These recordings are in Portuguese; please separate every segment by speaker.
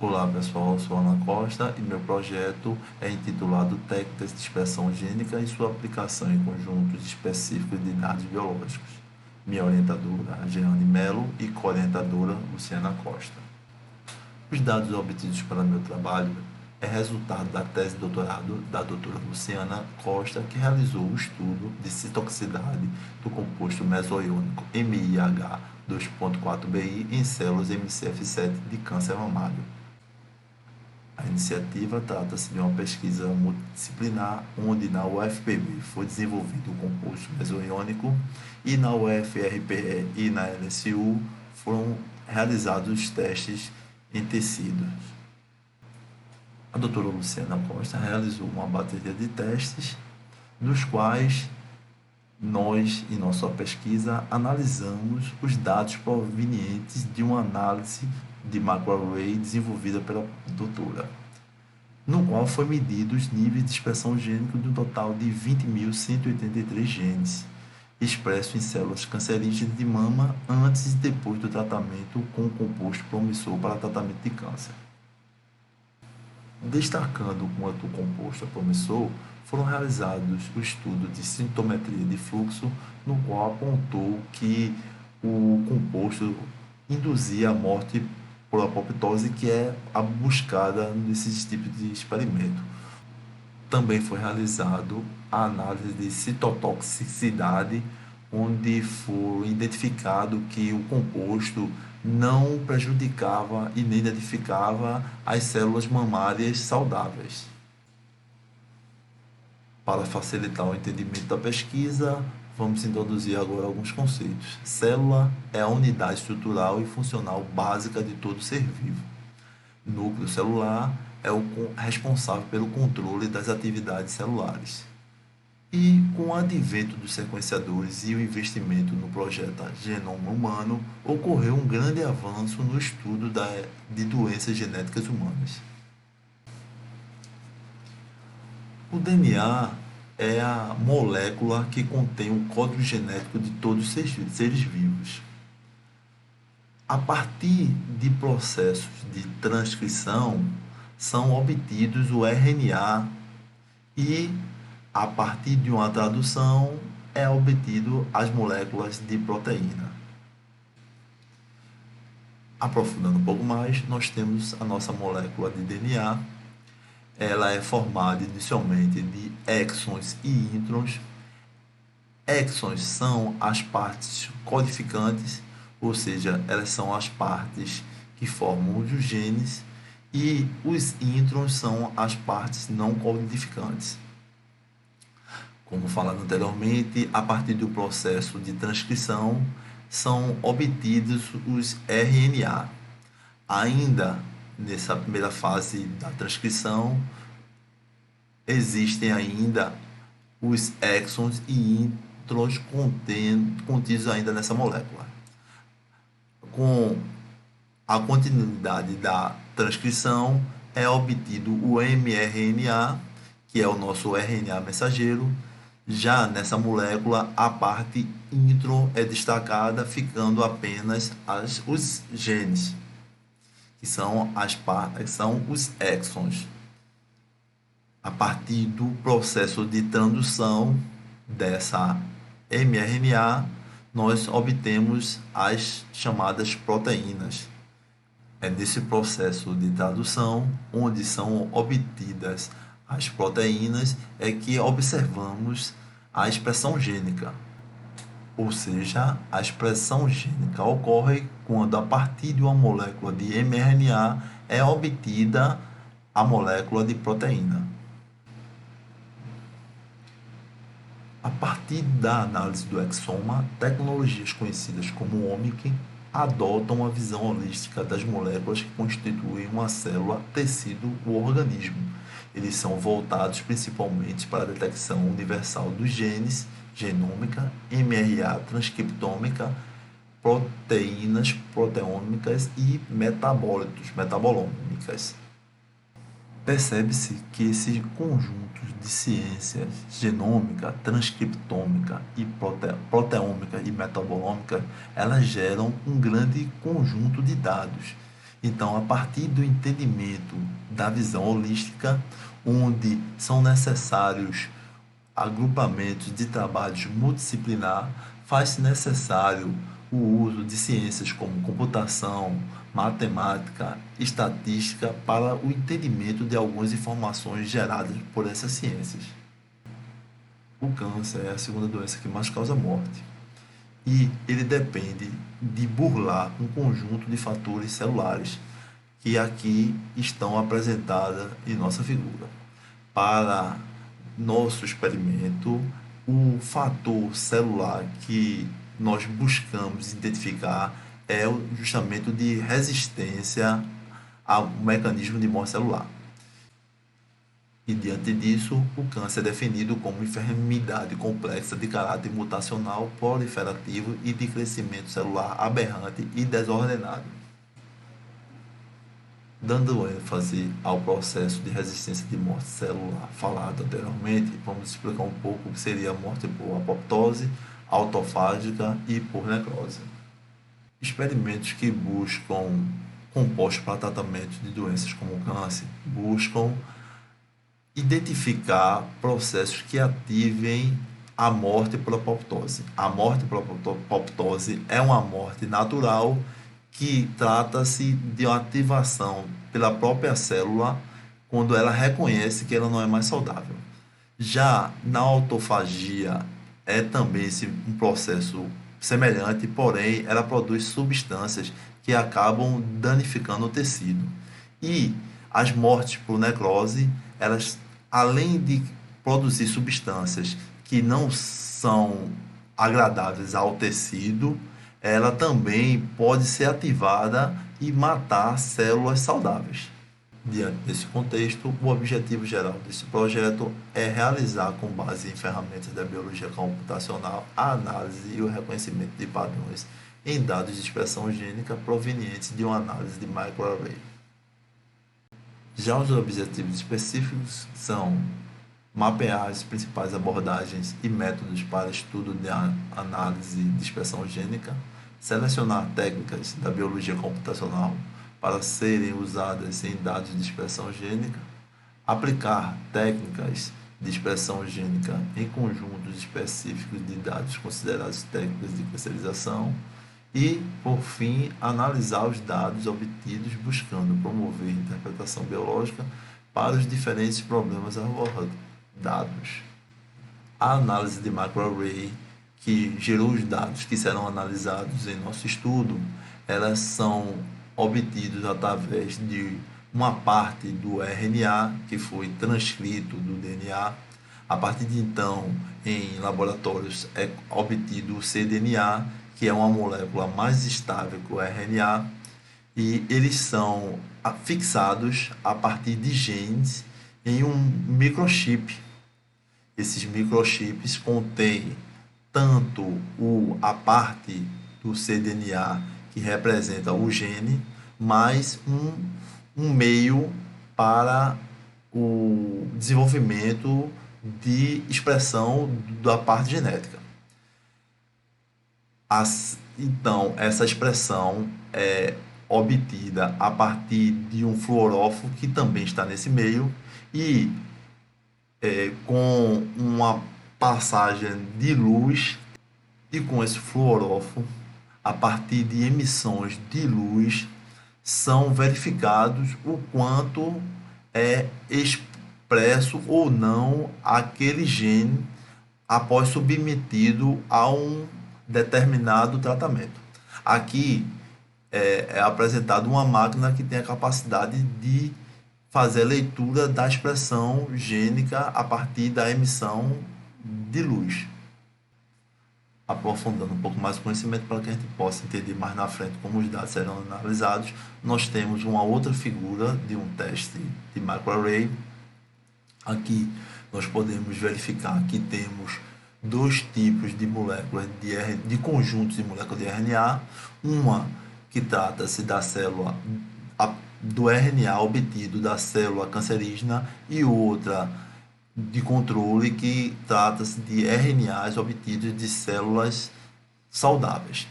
Speaker 1: Olá pessoal, eu sou Ana Costa e meu projeto é intitulado Técnicas de Expressão Gênica e sua aplicação em conjuntos específicos de dados biológicos. Minha orientadora é Jeane Melo e co-orientadora Luciana Costa. Os dados obtidos para meu trabalho é resultado da tese de doutorado da doutora Luciana Costa, que realizou o estudo de citotoxicidade do composto mesoiônico MIH 2.4-BI em células MCF7 de câncer mamário. A iniciativa trata-se de uma pesquisa multidisciplinar, onde na UFPB foi desenvolvido o composto mesoiônico e na UFRPE e na LSU foram realizados testes em tecidos. A doutora Luciana Costa realizou uma bateria de testes, dos quais nós, em nossa pesquisa, analisamos os dados provenientes de uma análise de macroarray desenvolvida pela doutora, no qual foi medido os níveis de expressão gênica de um total de 20.183 genes, expressos em células cancerígenas de mama antes e depois do tratamento com o composto promissor para tratamento de câncer. Destacando quanto o composto é promissor, foram realizados o estudo de sintometria de fluxo, no qual apontou que o composto induzia a morte por apoptose, que é a buscada nesses tipos de experimento. Também foi realizado a análise de citotoxicidade, onde foi identificado que o composto não prejudicava e nem danificava as células mamárias saudáveis. Para facilitar o entendimento da pesquisa, vamos introduzir agora alguns conceitos. Célula é a unidade estrutural e funcional básica de todo ser vivo. Núcleo celular é o responsável pelo controle das atividades celulares. E com o advento dos sequenciadores e o investimento no projeto Genoma Humano, ocorreu um grande avanço no estudo de doenças genéticas humanas. O DNA é a molécula que contém o código genético de todos os seres vivos. A partir de processos de transcrição, são obtidos o RNA e, a partir de uma tradução, é obtido as moléculas de proteína. Aprofundando um pouco mais, nós temos a nossa molécula de DNA. Ela é formada inicialmente de exons e introns. Exons são as partes codificantes, ou seja, elas são as partes que formam os genes, e os introns são as partes não codificantes. Como falado anteriormente, a partir do processo de transcrição, são obtidos os RNA. Ainda nessa primeira fase da transcrição, existem ainda os exons e introns contidos ainda nessa molécula. Com a continuidade da transcrição, é obtido o mRNA, que é o nosso RNA mensageiro. Já nessa molécula, a parte intron é destacada, ficando apenas os genes, que são os exons. A partir do processo de tradução dessa mRNA, nós obtemos as chamadas proteínas. É nesse processo de tradução, onde são obtidas as proteínas, é que observamos a expressão gênica. Ou seja, a expressão gênica ocorre quando, a partir de uma molécula de mRNA, é obtida a molécula de proteína. A partir da análise do exoma, tecnologias conhecidas como Omics adotam uma visão holística das moléculas que constituem uma célula, tecido ou organismo. Eles são voltados principalmente para a detecção universal dos genes, genômica, mRNA, transcriptômica, proteínas, proteômicas e metabolômicas. Percebe-se que esses conjuntos de ciências genômica, transcriptômica e proteômica e metabolômica, elas geram um grande conjunto de dados. Então, a partir do entendimento da visão holística, onde são necessários agrupamentos de trabalhos multidisciplinar, faz-se necessário o uso de ciências como computação, matemática, estatística para o entendimento de algumas informações geradas por essas ciências. O câncer é a segunda doença que mais causa morte e ele depende de burlar um conjunto de fatores celulares que aqui estão apresentadas em nossa figura. Para nosso experimento, o fator celular que nós buscamos identificar é justamente o de resistência ao mecanismo de morte celular. E diante disso, o câncer é definido como enfermidade complexa de caráter mutacional, proliferativo e de crescimento celular aberrante e desordenado. Dando ênfase ao processo de resistência de morte celular falado anteriormente, vamos explicar um pouco o que seria a morte por apoptose, autofágica e por necrose. Experimentos que buscam compostos para tratamento de doenças como o câncer buscam identificar processos que ativem a morte por apoptose. A morte por apoptose é uma morte natural que trata-se de uma ativação pela própria célula quando ela reconhece que ela não é mais saudável. Já na autofagia é também um processo semelhante, porém ela produz substâncias que acabam danificando o tecido. E as mortes por necrose, elas, além de produzir substâncias que não são agradáveis ao tecido, ela também pode ser ativada e matar células saudáveis. Diante desse contexto, o objetivo geral desse projeto é realizar, com base em ferramentas da biologia computacional, a análise e o reconhecimento de padrões em dados de expressão gênica provenientes de uma análise de microarray. Já os objetivos específicos são mapear as principais abordagens e métodos para estudo de análise de expressão gênica, selecionar técnicas da biologia computacional para serem usadas em dados de expressão gênica, aplicar técnicas de expressão gênica em conjuntos específicos de dados considerados técnicas de clusterização e, por fim, analisar os dados obtidos buscando promover interpretação biológica para os diferentes problemas abordados. A análise de microarray, que gerou os dados que serão analisados em nosso estudo, elas são obtidos através de uma parte do RNA que foi transcrito do DNA. A partir de então, em laboratórios é obtido o cDNA, que é uma molécula mais estável que o RNA, e eles são fixados a partir de genes em um microchip. Esses microchips contêm tanto a parte do cDNA que representa o gene, mais um meio para o desenvolvimento de expressão da parte genética. Então, essa expressão é obtida a partir de um fluoróforo que também está nesse meio e com uma passagem de luz, e com esse fluoróforo, a partir de emissões de luz, são verificados o quanto é expresso ou não aquele gene após submetido a um determinado tratamento. Aqui é apresentado uma máquina que tem a capacidade de fazer a leitura da expressão gênica a partir da emissão de luz. Aprofundando um pouco mais o conhecimento para que a gente possa entender mais na frente como os dados serão analisados, nós temos uma outra figura de um teste de microarray. Aqui nós podemos verificar que temos dois tipos de moléculas de conjuntos de moléculas de RNA, uma que trata-se da célula do RNA obtido da célula cancerígena e outra de controle que trata-se de RNAs obtidos de células saudáveis.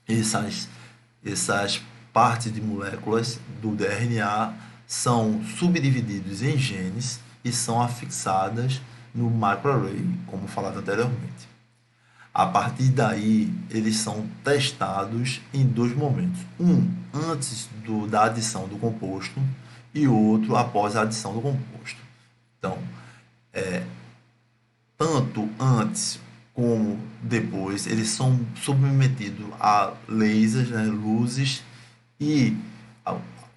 Speaker 1: Essas partes de moléculas do DNA são subdivididos em genes e são afixadas no microarray, como falado anteriormente. A partir daí, eles são testados em dois momentos. Um antes da adição do composto e outro após a adição do composto. Então, tanto antes como depois, eles são submetidos a lasers, né, luzes, e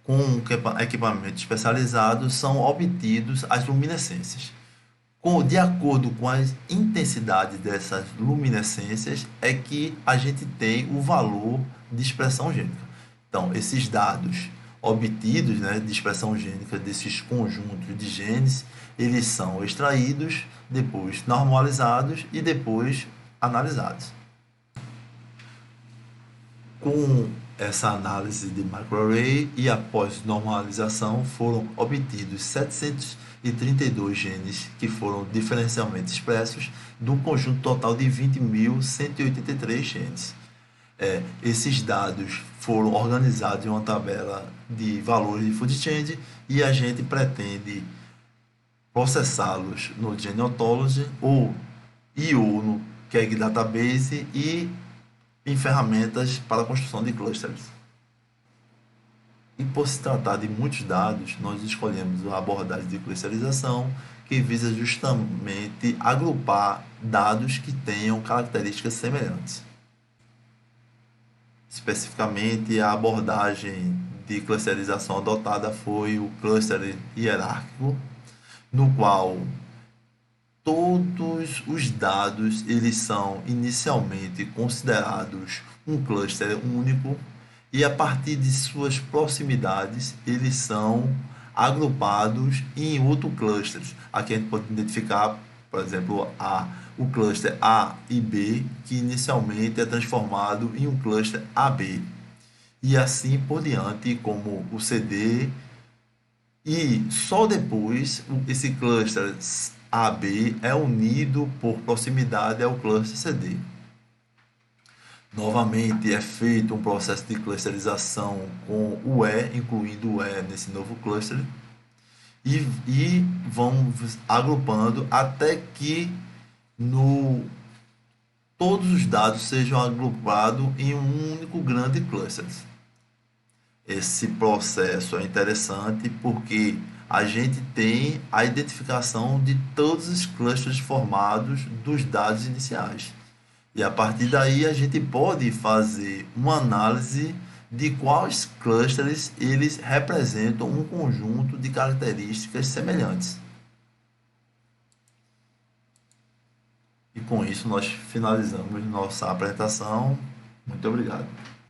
Speaker 1: com equipamento especializado são obtidos as luminescências. De acordo com a intensidade dessas luminescências, é que a gente tem o valor de expressão gênica. Então, esses dados obtidos, né, de expressão gênica desses conjuntos de genes, eles são extraídos, depois normalizados e depois analisados. Com essa análise de microarray e após normalização foram obtidos 732 genes que foram diferencialmente expressos de um conjunto total de 20.183 genes. Esses dados foram organizados em uma tabela de valores de food chain e a gente pretende processá-los no Gene Ontology ou no KEGG Database e em ferramentas para a construção de clusters. E por se tratar de muitos dados, nós escolhemos a abordagem de clusterização, que visa justamente agrupar dados que tenham características semelhantes. Especificamente, a abordagem de clusterização adotada foi o cluster hierárquico, no qual todos os dados eles são inicialmente considerados um cluster único e a partir de suas proximidades eles são agrupados em outros clusters. Aqui a gente pode identificar, por exemplo, o cluster A e B, que inicialmente é transformado em um cluster AB. E assim por diante, como o CD, e só depois esse cluster AB é unido por proximidade ao cluster CD. Novamente é feito um processo de clusterização com o E, incluindo o E nesse novo cluster, e vamos agrupando até que todos os dados sejam agrupados em um único grande cluster. Esse processo é interessante porque a gente tem a identificação de todos os clusters formados dos dados iniciais. E a partir daí a gente pode fazer uma análise de quais clusters eles representam um conjunto de características semelhantes. E com isso nós finalizamos nossa apresentação. Muito obrigado.